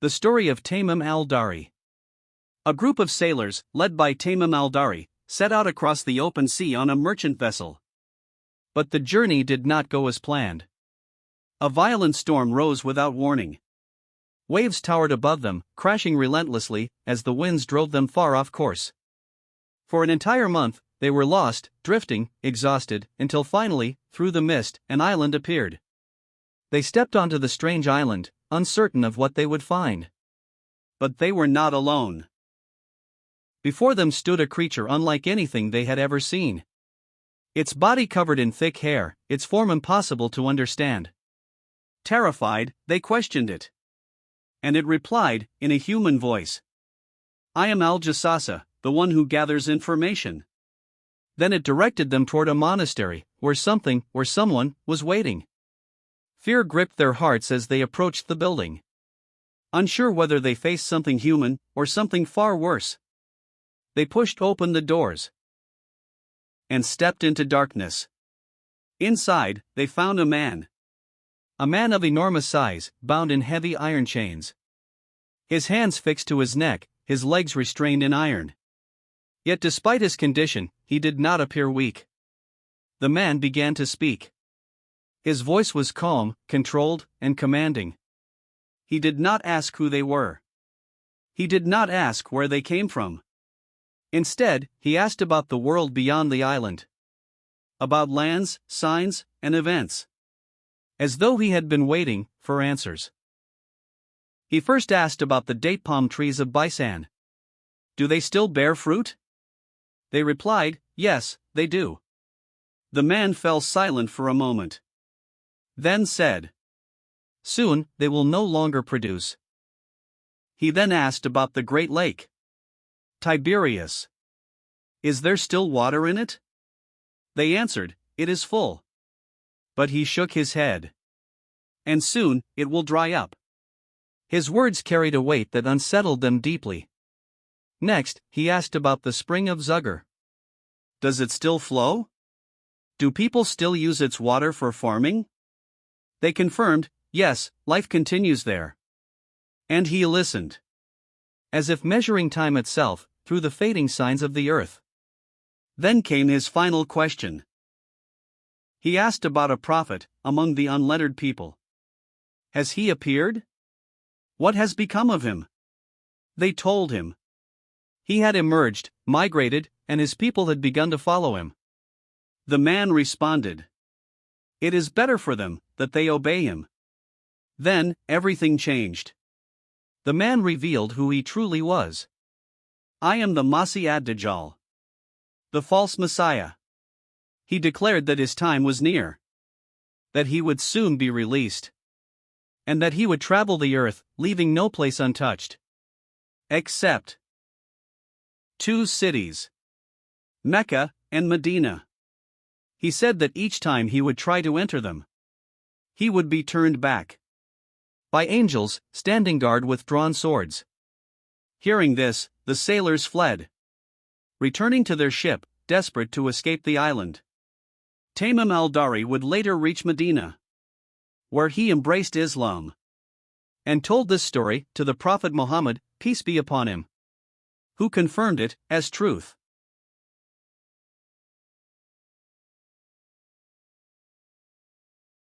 The story of Tamim Al Dari. A group of sailors, led by Tamim Al Dari, set out across the open sea on a merchant vessel. But the journey did not go as planned. A violent storm rose without warning. Waves towered above them, crashing relentlessly as the winds drove them far off course. For an entire month, they were lost, drifting, exhausted, until finally, through the mist, an island appeared. They stepped onto the strange island, uncertain of what they would find. But they were not alone. Before them stood a creature unlike anything they had ever seen. Its body covered in thick hair, its form impossible to understand. Terrified, they questioned it. And it replied, in a human voice, "I am Al Jassasa, the one who gathers information." Then it directed them toward a monastery, where something, or someone, was waiting. Fear gripped their hearts as they approached the building. Unsure whether they faced something human, or something far worse. They pushed open the doors and stepped into darkness. Inside, they found a man. A man of enormous size, bound in heavy iron chains. His hands fixed to his neck, his legs restrained in iron. Yet despite his condition, he did not appear weak. The man began to speak. His voice was calm, controlled, and commanding. He did not ask who they were. He did not ask where they came from. Instead, he asked about the world beyond the island. About lands, signs, and events. As though he had been waiting for answers. He first asked about the date palm trees of Baisan. Do they still bear fruit? They replied, yes, they do. The man fell silent for a moment. Then said, soon, they will no longer produce. He then asked about the Great Lake. Tiberias. Is there still water in it? They answered, it is full. But he shook his head. And soon, it will dry up. His words carried a weight that unsettled them deeply. Next, he asked about the spring of Zugar. Does it still flow? Do people still use its water for farming? They confirmed, yes, life continues there. And he listened. As if measuring time itself, through the fading signs of the earth. Then came his final question. He asked about a prophet, among the unlettered people. Has he appeared? What has become of him? They told him. He had emerged, migrated, and his people had begun to follow him. The man responded. It is better for them, that they obey him. Then, everything changed. The man revealed who he truly was. I am the Masih ad-Dajjal. The false Messiah. He declared that his time was near. That he would soon be released. And that he would travel the earth, leaving no place untouched. Except two cities. Mecca and Medina. He said that each time he would try to enter them, he would be turned back. By angels, standing guard with drawn swords. Hearing this, the sailors fled. Returning to their ship, desperate to escape the island. Tamim Al Dari would later reach Medina, where he embraced Islam. And told this story to the Prophet Muhammad, peace be upon him. Who confirmed it as truth.